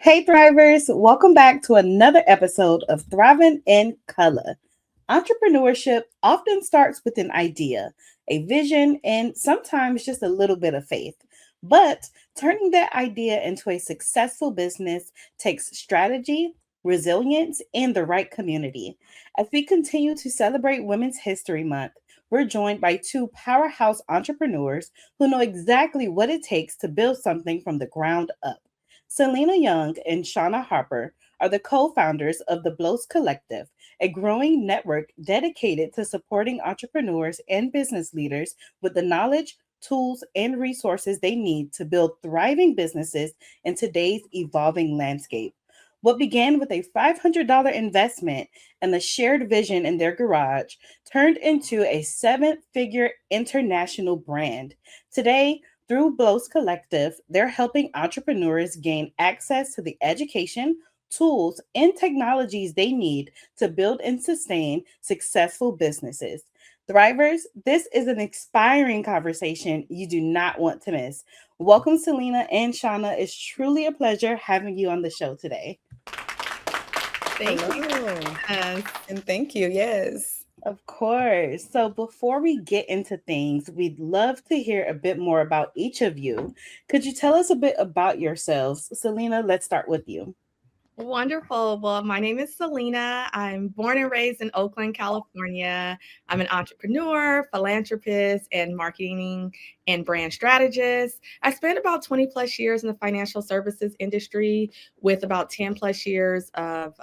Hey Thrivers, welcome back to another episode of Thrivin in Color. Entrepreneurship often starts with an idea, a vision, and sometimes just a little bit of faith. But turning that idea into a successful business takes strategy, resilience, and the right community. As we continue to celebrate Women's History Month, we're joined by two powerhouse entrepreneurs who know exactly what it takes to build something from the ground up. Selena Young and Shauna Harper are the co founders of the BLOS Collective, a growing network dedicated to supporting entrepreneurs and business leaders with the knowledge, tools, and resources they need to build thriving businesses in today's evolving landscape. What began with a $500 investment and a shared vision in their garage turned into a seven-figure international brand. Today, through BLOS Collective, they're helping entrepreneurs gain access to the education, tools, and technologies they need to build and sustain successful businesses. Thrivers, this is an inspiring conversation you do not want to miss. Welcome, Selena and Shauna. It's truly a pleasure having you on the show today. Thank you. And thank you. Yes. Of course. So before we get into things, we'd love to hear a bit more about each of you. Could you tell us a bit about yourselves? Selena, let's start with you. Wonderful. Well, my name is Selena. I'm born and raised in Oakland, California. I'm an entrepreneur, philanthropist, and marketing and brand strategist. I spent about 20 plus years in the financial services industry with about 10 plus years of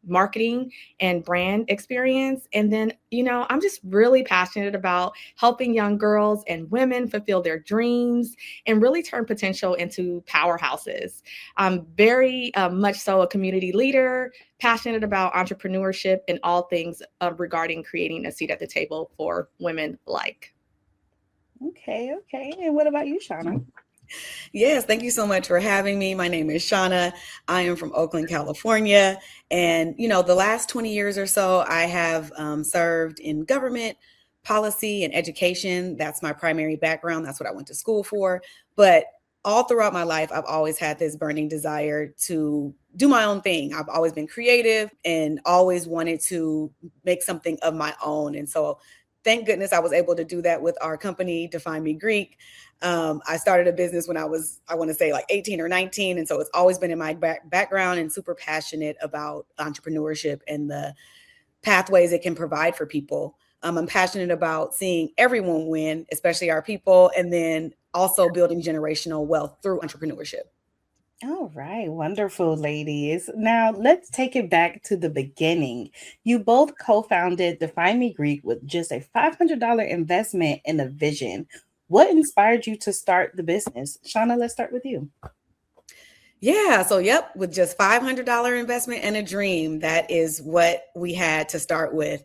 marketing and brand experience. And then, I'm just really passionate about helping young girls and women fulfill their dreams and really turn potential into powerhouses. I'm very much so a community leader, passionate about entrepreneurship and all things regarding creating a seat at the table for women alike. Okay. And what about you, Shauna? Yes, thank you so much for having me. My name is Shauna. I am from Oakland, California. And, the last 20 years or so, I have served in government, policy, and education. That's my primary background. That's what I went to school for. But all throughout my life, I've always had this burning desire to do my own thing. I've always been creative and always wanted to make something of my own. And so thank goodness I was able to do that with our company, Define Me Greek. I started a business when I want to say like 18 or 19. And so it's always been in my background and super passionate about entrepreneurship and the pathways it can provide for people. I'm passionate about seeing everyone win, especially our people, and then also building generational wealth through entrepreneurship. All right, wonderful, ladies. Now let's take it back to the beginning. You both co founded Define Me Greek with just a $500 investment and a vision. What inspired you to start the business? Shauna, let's start with you. Yeah. So, with just $500 investment and a dream, that is what we had to start with.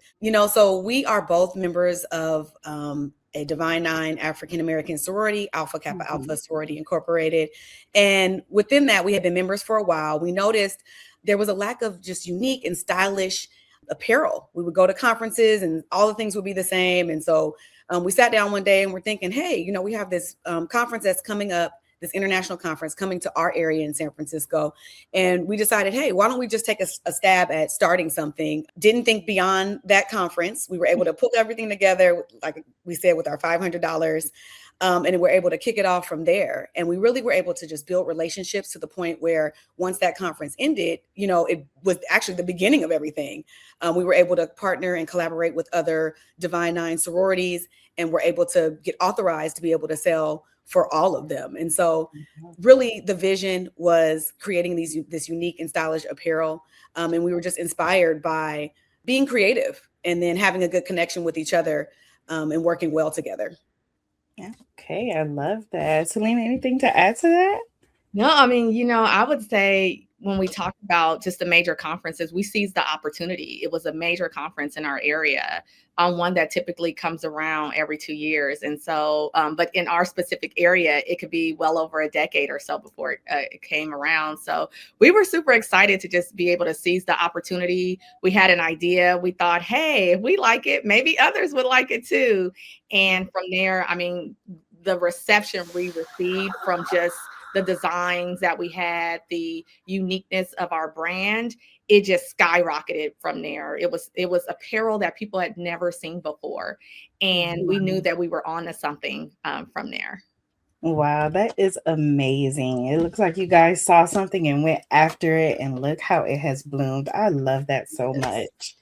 So we are both members of a Divine Nine African American sorority, Alpha Kappa Alpha Sorority Incorporated. And within that, we had been members for a while. We noticed there was a lack of just unique and stylish apparel. We would go to conferences and all the things would be the same. And so we sat down one day and we're thinking, hey, we have this conference that's coming up, this international conference coming to our area in San Francisco. And we decided, hey, why don't we just take a stab at starting something? Didn't think beyond that conference. We were able to put everything together, like we said, with our $500. And we're able to kick it off from there. And we really were able to just build relationships to the point where once that conference ended, it was actually the beginning of everything. We were able to partner and collaborate with other Divine Nine sororities, and we're able to get authorized to be able to sell for all of them. And so really the vision was creating this unique and stylish apparel. And we were just inspired by being creative and then having a good connection with each other and working well together. Okay, I love that. Selena, anything to add to that? No, I mean, I would say when we talk about just the major conferences, we seized the opportunity. It was a major conference in our area, one that typically comes around every 2 years. And so, but in our specific area, it could be well over a decade or so before it came around. So we were super excited to just be able to seize the opportunity. We had an idea. We thought, hey, if we like it, maybe others would like it too. And from there, I mean, the reception we received from just the designs that we had, the uniqueness of our brand, it just skyrocketed from there. It was apparel that people had never seen before, and we knew that we were on to something from there. Wow, that is amazing. It looks like you guys saw something and went after it, and look how it has bloomed. I love that so Yes. much.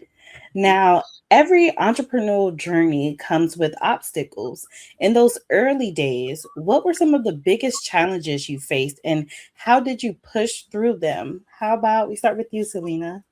Now, every entrepreneurial journey comes with obstacles. In those early days, what were some of the biggest challenges you faced, and how did you push through them? How about we start with you, Selena?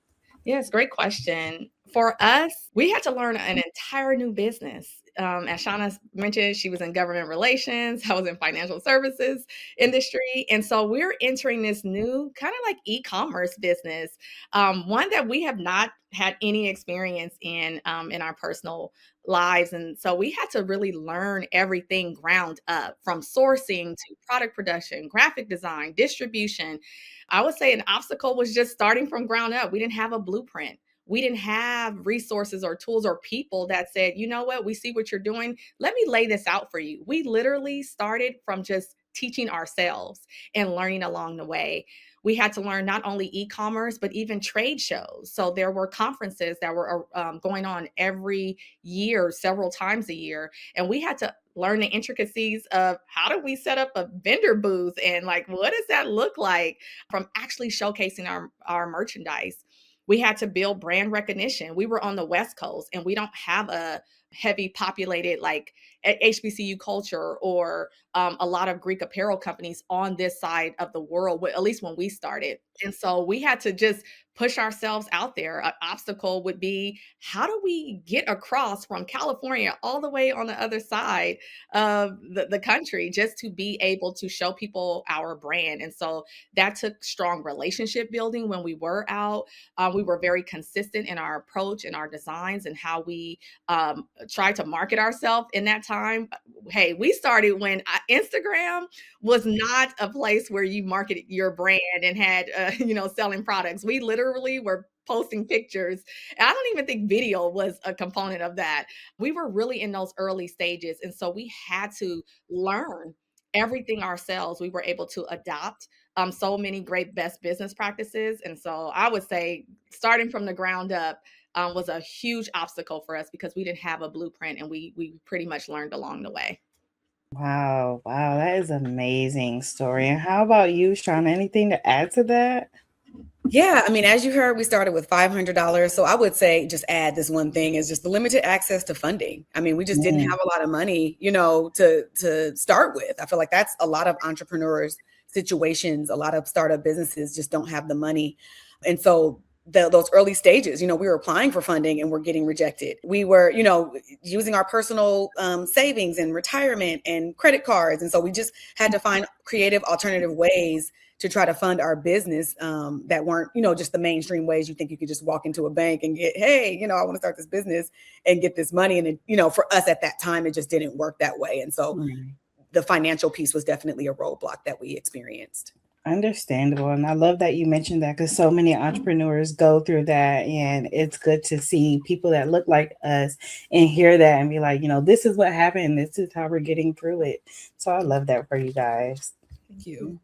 Yes, great question. For us, we had to learn an entire new business. As Shauna mentioned, she was in government relations. I was in financial services industry, and so we're entering this new kind of like e-commerce business, one that we have not had any experience in our personal lives, and so we had to really learn everything ground up, from sourcing to product production, graphic design, distribution. I would say an obstacle was just starting from ground up. We didn't have a blueprint. We didn't have resources or tools or people that said, you know what, we see what you're doing. Let me lay this out for you. We literally started from just teaching ourselves and learning along the way. We had to learn not only e-commerce, but even trade shows. So there were conferences that were going on every year, several times a year. And we had to learn the intricacies of how do we set up a vendor booth, and like, what does that look like, from actually showcasing our merchandise. We had to build brand recognition. We were on the West Coast, and we don't have a heavy populated like HBCU culture, or a lot of Greek apparel companies on this side of the world, at least when we started. And so we had to just push ourselves out there. An obstacle would be, how do we get across from California all the way on the other side of the country, just to be able to show people our brand? And so that took strong relationship building when we were out. We were very consistent in our approach and our designs and how we tried to market ourselves in that time. Hey, we started when Instagram was not a place where you marketed your brand and had, selling products. We literally were posting pictures. And I don't even think video was a component of that. We were really in those early stages. And so we had to learn everything ourselves. We were able to adopt so many great best business practices. And so I would say starting from the ground up was a huge obstacle for us, because we didn't have a blueprint, and we pretty much learned along the way. Wow, wow, that is an amazing story. And how about you, Shauna? Anything to add to that? Yeah, I mean, as you heard, we started with $500. So I would say just add this one thing, is just the limited access to funding. I mean, we just didn't Mm, have a lot of money, to start with. I feel like that's a lot of entrepreneurs' situations. A lot of startup businesses just don't have the money. And so those early stages, we were applying for funding and we're getting rejected. We were, using our personal savings and retirement and credit cards. And so we just had to find creative alternative ways to try to fund our business, that weren't, just the mainstream ways you think you could just walk into a bank and get, hey, I want to start this business and get this money. And, for us at that time, it just didn't work that way. And so mm. the financial piece was definitely a roadblock that we experienced. Understandable. And I love that you mentioned that, because so many entrepreneurs go through that. And it's good to see people that look like us and hear that and be like, this is what happened. This is how we're getting through it. So I love that for you guys. Thank you.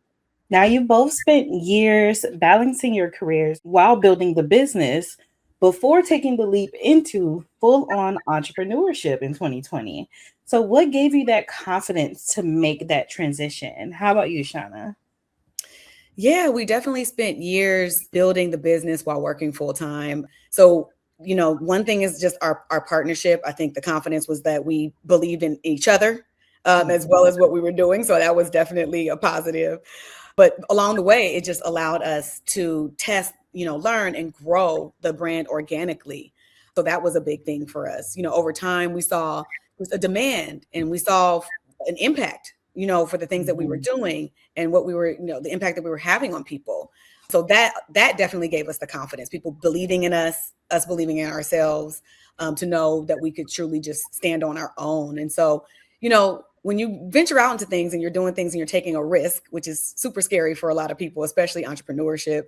Now, you both spent years balancing your careers while building the business before taking the leap into full on entrepreneurship in 2020. So, what gave you that confidence to make that transition? How about you, Shauna? Yeah, we definitely spent years building the business while working full time. So, one thing is just our partnership. I think the confidence was that we believed in each other, as well as what we were doing. So that was definitely a positive. But along the way, it just allowed us to test, learn and grow the brand organically. So that was a big thing for us. Over time, we saw a demand and we saw an impact, for the things that we were doing and what we were, the impact that we were having on people. So that definitely gave us the confidence, people believing in us believing in ourselves, to know that we could truly just stand on our own. And so, when you venture out into things and you're doing things and you're taking a risk, which is super scary for a lot of people, especially entrepreneurship,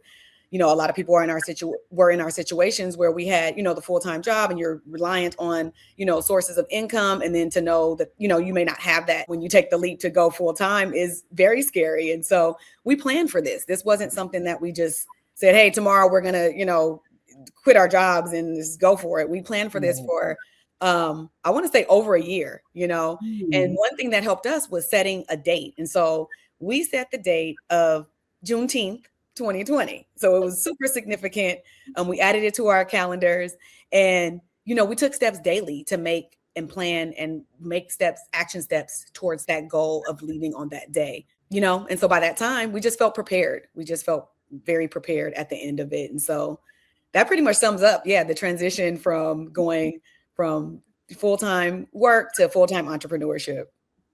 a lot of people were in our situations where we had, the full-time job and you're reliant on, sources of income. And then to know that, you may not have that when you take the leap to go full-time is very scary. And so we planned for this. This wasn't something that we just said, hey, tomorrow we're going to, quit our jobs and just go for it. We planned for this for, I want to say over a year, and one thing that helped us was setting a date. And so we set the date of Juneteenth, 2020. So it was super significant. We added it to our calendars, and, we took steps daily to make and plan and make action steps towards that goal of leaving on that day, and so by that time we just felt prepared. We just felt very prepared at the end of it. And so that pretty much sums up, the transition from going from full-time work to full-time entrepreneurship.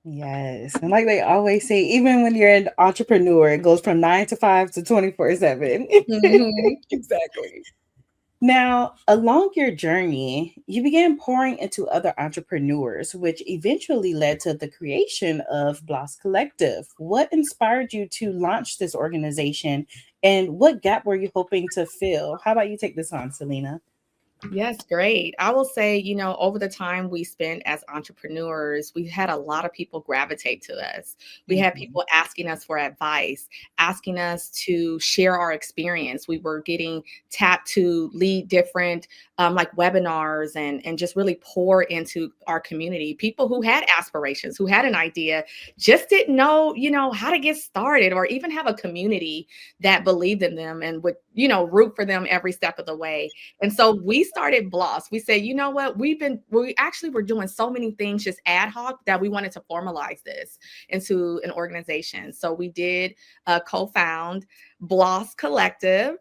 Yes. And like they always say, even when you're an entrepreneur, it goes from 9 to 5 to 24/7. Exactly. Now, along your journey, you began pouring into other entrepreneurs, which eventually led to the creation of BLOS Collective. What inspired you to launch this organization, and what gap were you hoping to fill? How about you take this on, Selena? Yes, great. I will say, over the time we spent as entrepreneurs, we had a lot of people gravitate to us. We had people asking us for advice, asking us to share our experience. We were getting tapped to lead different like webinars and just really pour into our community. People who had aspirations, who had an idea, just didn't know, how to get started, or even have a community that believed in them and would, root for them every step of the way. And so we started BLOS. We said, you know what, we actually were doing so many things just ad hoc that we wanted to formalize this into an organization. So we did co-found BLOS Collective,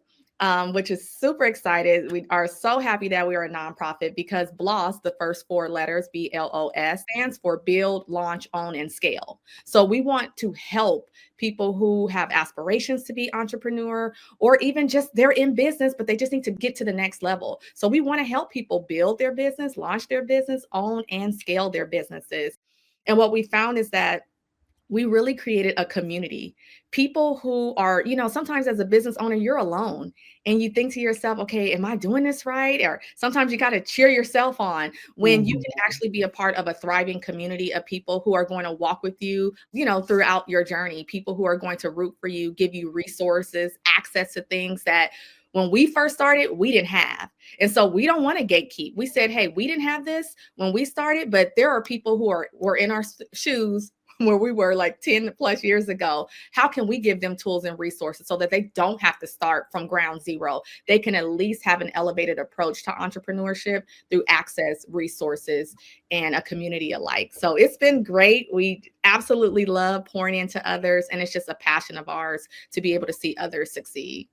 which is super excited. We are so happy that we are a nonprofit, because BLOS, the first 4 letters, BLOS, stands for Build, Launch, Own, and Scale. So we want to help people who have aspirations to be entrepreneur, or even just they're in business, but they just need to get to the next level. So we want to help people build their business, launch their business, own and scale their businesses. And what we found is that we really created a community. People who are, sometimes as a business owner, you're alone and you think to yourself, okay, am I doing this right? Or sometimes you got to cheer yourself on when you can actually be a part of a thriving community of people who are going to walk with you, throughout your journey, people who are going to root for you, give you resources, access to things that when we first started, we didn't have. And so we don't want to gatekeep. We said, hey, we didn't have this when we started, but there are people who were in our shoes where we were like 10 plus years ago. How can we give them tools and resources so that they don't have to start from ground zero? They can at least have an elevated approach to entrepreneurship through access, resources, and a community alike. So it's been great. We absolutely love pouring into others, and it's just a passion of ours to be able to see others succeed.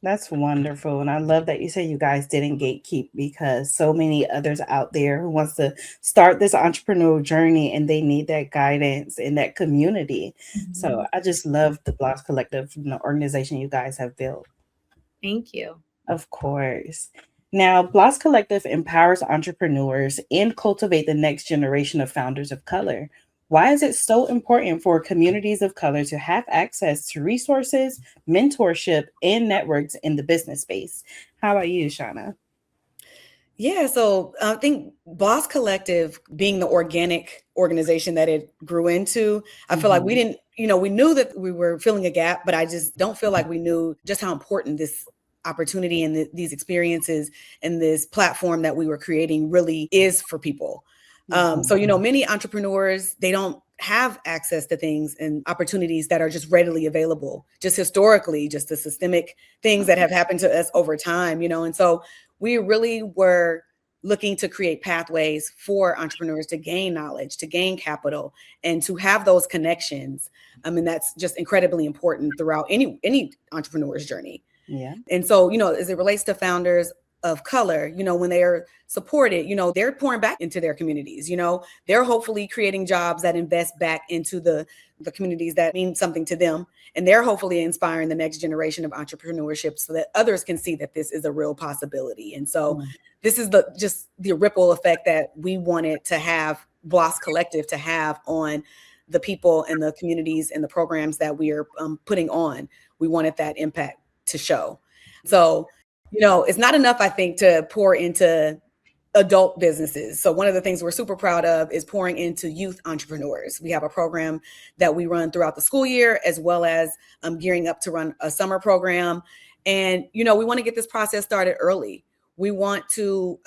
That's wonderful. And I love that you say you guys didn't gatekeep, because so many others out there who wants to start this entrepreneurial journey and they need that guidance and that community. So I just love the BLOS Collective and the organization you guys have built. Thank you. Of course. Now, BLOS Collective empowers entrepreneurs and cultivate the next generation of founders of color. Why is it so important for communities of color to have access to resources, mentorship, and networks in the business space? How about you, Shauna? Yeah, so I think BLOS Collective, being the organic organization that it grew into, I feel like we didn't, we knew that we were filling a gap, but I just don't feel like we knew just how important this opportunity and these experiences and this platform that we were creating really is for people. So, many entrepreneurs, they don't have access to things and opportunities that are just readily available, just historically, just the systemic things that have happened to us over time, and so we really were looking to create pathways for entrepreneurs to gain knowledge, to gain capital, and to have those connections. I mean, that's just incredibly important throughout any entrepreneur's journey. Yeah. And so, as it relates to founders of color, when they are supported, they're pouring back into their communities, they're hopefully creating jobs that invest back into the communities that mean something to them. And they're hopefully inspiring the next generation of entrepreneurship so that others can see that this is a real possibility. And so this is just the ripple effect that we wanted to have BLOS Collective to have on the people and the communities and the programs that we are putting on. We wanted that impact to show. So, it's not enough, I think, to pour into adult businesses. So one of the things we're super proud of is pouring into youth entrepreneurs. We have a program that we run throughout the school year, as well as gearing up to run a summer program. And, we want to get this process started early. We want to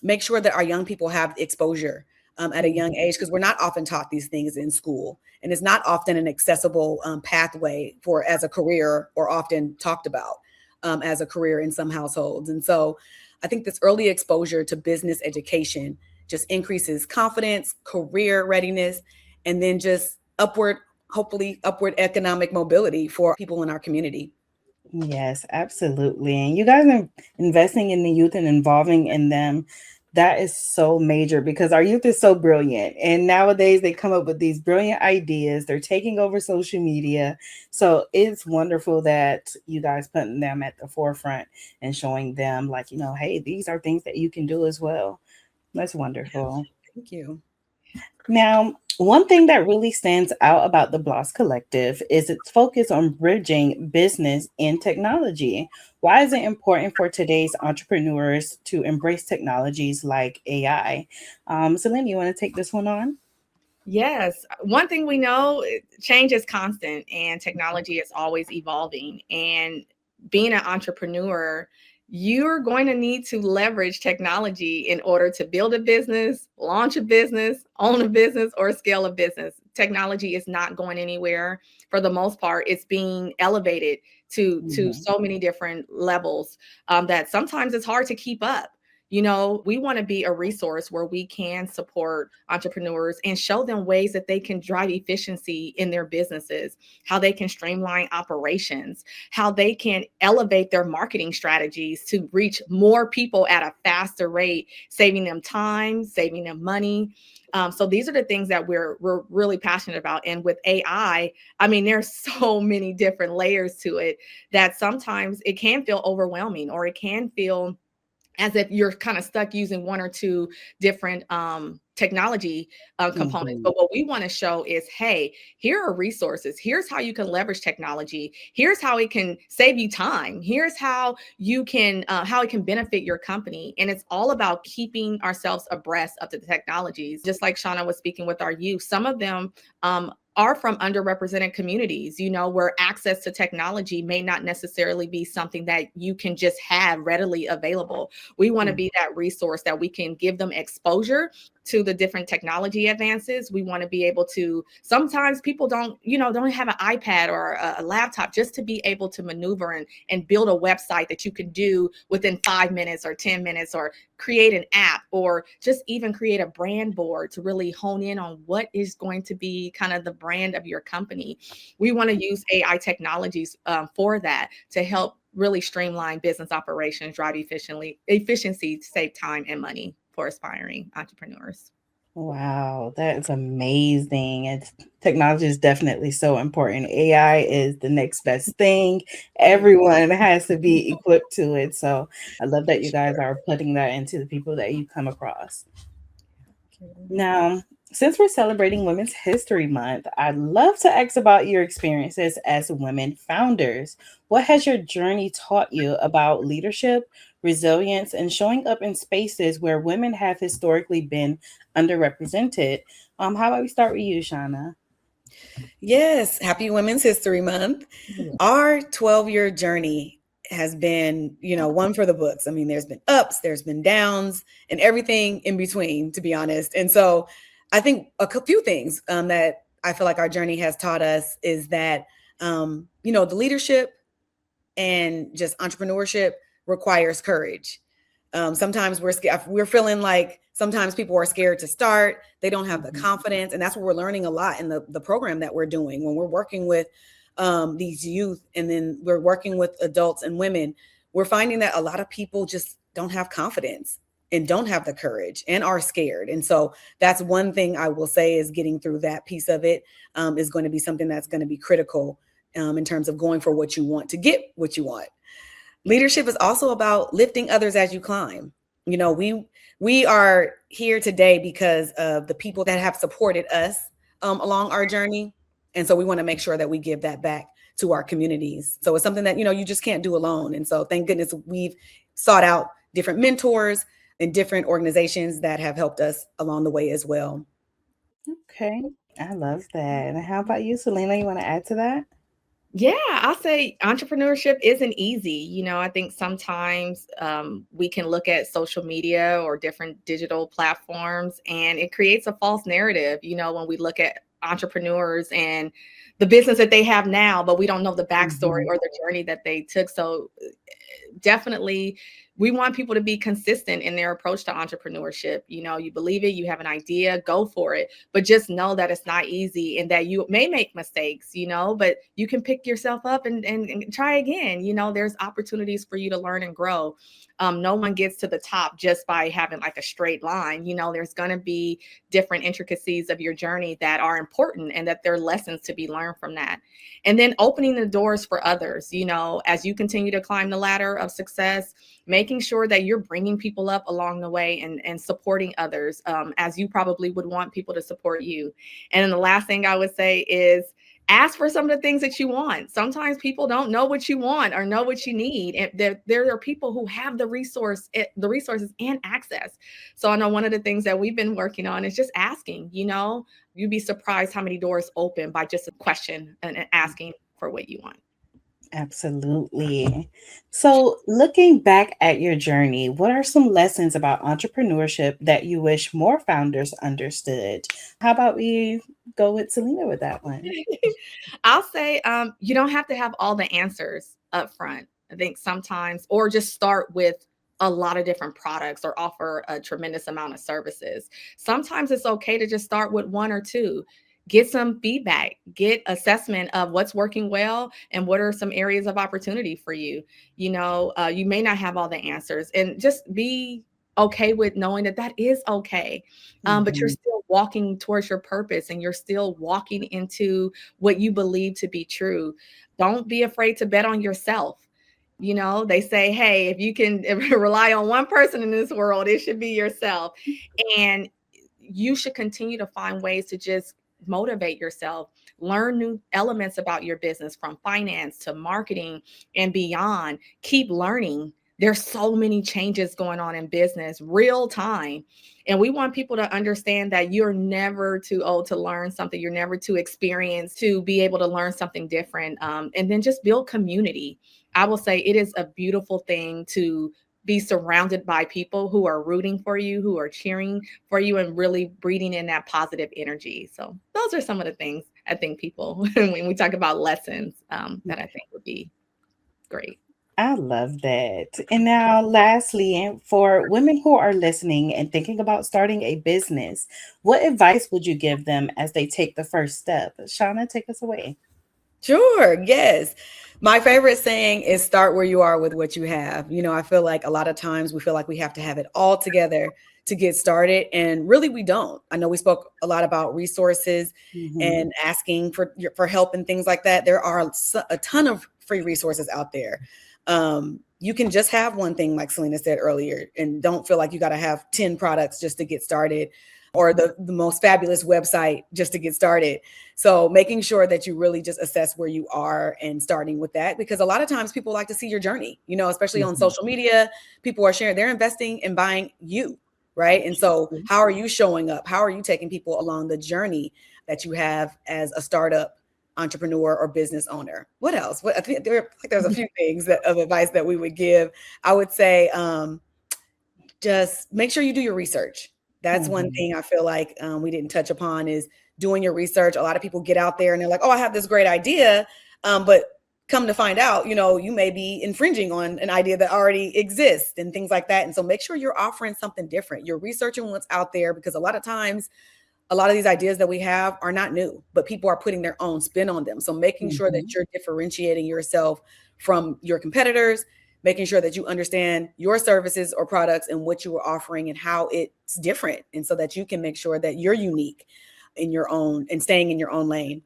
make sure that our young people have exposure at a young age, because we're not often taught these things in school. And it's not often an accessible pathway for as a career, or often talked about as a career in some households. And so I think this early exposure to business education just increases confidence, career readiness, and then just hopefully upward economic mobility for people in our community. Yes, absolutely. And you guys are investing in the youth and involving in them. That is so major because our youth is so brilliant. And nowadays they come up with these brilliant ideas. They're taking over social media. So it's wonderful that you guys putting them at the forefront and showing them like, hey, these are things that you can do as well. That's wonderful. Thank you. Now, one thing that really stands out about the BLOS Collective is its focus on bridging business and technology. Why is it important for today's entrepreneurs to embrace technologies like AI? Selena, you want to take this one on? Yes. One thing we know, change is constant and technology is always evolving. And being an entrepreneur, you're going to need to leverage technology in order to build a business, launch a business, own a business, or scale a business. Technology is not going anywhere. For the most part, it's being elevated to so many different levels that sometimes it's hard to keep up. We want to be a resource where we can support entrepreneurs and show them ways that they can drive efficiency in their businesses, how they can streamline operations, how they can elevate their marketing strategies to reach more people at a faster rate, saving them time, saving them money. So these are the things that we're really passionate about. And with AI, I mean, there's so many different layers to it that sometimes it can feel overwhelming, or it can feel as if you're kind of stuck using one or two different technology components. But what we want to show is, hey, here are resources. Here's how you can leverage technology. Here's how it can save you time. Here's how how it can benefit your company. And it's all about keeping ourselves abreast of the technologies. Just like Shauna was speaking with our youth, some of them are from underrepresented communities, where access to technology may not necessarily be something that you can just have readily available. We want to be that resource that we can give them exposure to the different technology advances. We want to be able to, sometimes people don't have an iPad or a laptop just to be able to maneuver and build a website that you can do within 5 minutes or 10 minutes, or create an app, or just even create a brand board to really hone in on what is going to be kind of the brand of your company. We want to use AI technologies for that, to help really streamline business operations, drive efficiency, save time and money for aspiring entrepreneurs. Wow, that is amazing. Technology is definitely so important. AI is the next best thing. Everyone has to be equipped to it. So I love that you guys are putting that into the people that you come across. Now, since we're celebrating Women's History Month, I'd love to ask about your experiences as women founders. What has your journey taught you about leadership, resilience, and showing up in spaces where women have historically been underrepresented? How about we start with you, Shauna? Yes, happy Women's History Month. Our 12-year journey has been, one for the books. I mean, there's been ups, there's been downs, and everything in between, to be honest. And so I think a few things that I feel like our journey has taught us is that, the leadership and just entrepreneurship requires courage. Sometimes we're feeling like sometimes people are scared to start. They don't have the confidence. And that's what we're learning a lot in the program that we're doing when we're working with these youth, and then we're working with adults and women. We're finding that a lot of people just don't have confidence and don't have the courage and are scared. And so that's one thing I will say, is getting through that piece of it is going to be something that's going to be critical in terms of going for what you want to get what you want. Leadership is also about lifting others as you climb. We are here today because of the people that have supported us along our journey. And so we want to make sure that we give that back to our communities. So it's something that, you just can't do alone. And so thank goodness we've sought out different mentors and different organizations that have helped us along the way as well. Okay. I love that. And how about you, Selena? You want to add to that? Yeah, I'll say entrepreneurship isn't easy. I think sometimes we can look at social media or different digital platforms and it creates a false narrative, when we look at entrepreneurs and the business that they have now, but we don't know the backstory or the journey that they took. So definitely we want people to be consistent in their approach to entrepreneurship. You believe it, you have an idea, go for it, but just know that it's not easy and that you may make mistakes, but you can pick yourself up and try again. There's opportunities for you to learn and grow. No one gets to the top just by having like a straight line. There's going to be different intricacies of your journey that are important and that there are lessons to be learned from that. And then opening the doors for others, as you continue to climb the ladder of success, making sure that you're bringing people up along the way and supporting others as you probably would want people to support you. And then the last thing I would say is ask for some of the things that you want. Sometimes people don't know what you want or know what you need. And there are people who have the resources and access. So I know one of the things that we've been working on is just asking, you'd be surprised how many doors open by just a question and asking for what you want. Absolutely. So, looking back at your journey, what are some lessons about entrepreneurship that you wish more founders understood? How about we go with Selena with that one? I'll say you don't have to have all the answers up front. I think sometimes, or just start with a lot of different products or offer a tremendous amount of services. Sometimes it's okay to just start with one or two. Get some feedback, get assessment of what's working well and what are some areas of opportunity for you. You may not have all the answers, and just be okay with knowing that is okay. But you're still walking towards your purpose and you're still walking into what you believe to be true. Don't be afraid to bet on yourself. They say, hey, if you can rely on one person in this world, it should be yourself. And you should continue to find ways to just motivate yourself, learn new elements about your business from finance to marketing and beyond. Keep learning. There's so many changes going on in business real time. And we want people to understand that you're never too old to learn something. You're never too experienced to be able to learn something different. And then just build community. I will say it is a beautiful thing to be surrounded by people who are rooting for you, who are cheering for you, and really breathing in that positive energy. So those are some of the things I think people, when we talk about lessons, that I think would be great. I love that. And now, lastly, for women who are listening and thinking about starting a business, what advice would you give them as they take the first step? Shauna, take us away. Sure. Yes. My favorite saying is start where you are with what you have. I feel like a lot of times we feel like we have to have it all together to get started. And really, we don't. I know we spoke a lot about resources and asking for help and things like that. There are a ton of free resources out there. You can just have one thing, like Selena said earlier, and don't feel like you got to have 10 products just to get started, or the most fabulous website just to get started. So making sure that you really just assess where you are and starting with that, because a lot of times people like to see your journey, especially on social media. People are sharing, they're investing in buying you, right? And so how are you showing up? How are you taking people along the journey that you have as a startup entrepreneur or business owner? What else? I think there's a few things of advice that we would give. I would say just make sure you do your research. That's one thing I feel like we didn't touch upon, is doing your research. A lot of people get out there and they're like, oh, I have this great idea. But come to find out, you may be infringing on an idea that already exists and things like that. And so make sure you're offering something different. You're researching what's out there, because a lot of times, a lot of these ideas that we have are not new, but people are putting their own spin on them. So making sure that you're differentiating yourself from your competitors, making sure that you understand your services or products and what you are offering and how it's different. And so that you can make sure that you're unique in your own and staying in your own lane.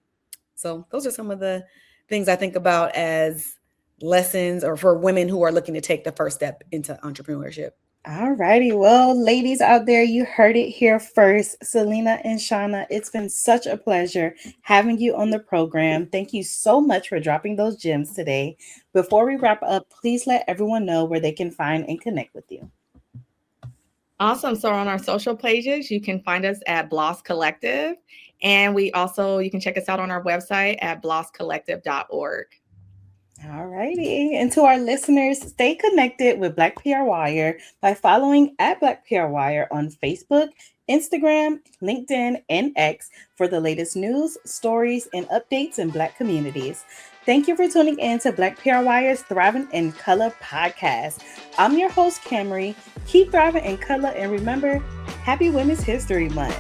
So those are some of the things I think about as lessons, or for women who are looking to take the first step into entrepreneurship. All righty. Well, ladies out there, you heard it here first. Selena and Shauna, it's been such a pleasure having you on the program. Thank you so much for dropping those gems today. Before we wrap up, please let everyone know where they can find and connect with you. Awesome. So on our social pages, you can find us at BLOS Collective. And you can check us out on our website at bloscollective.org. All righty. And to our listeners, stay connected with BlackPRWire by following at BlackPRWire on Facebook, Instagram, LinkedIn, and X for the latest news, stories, and updates in Black communities. Thank you for tuning in to BlackPRWire's Thriving in Color podcast. I'm your host, Camry. Keep thriving in color, and remember, happy Women's History Month.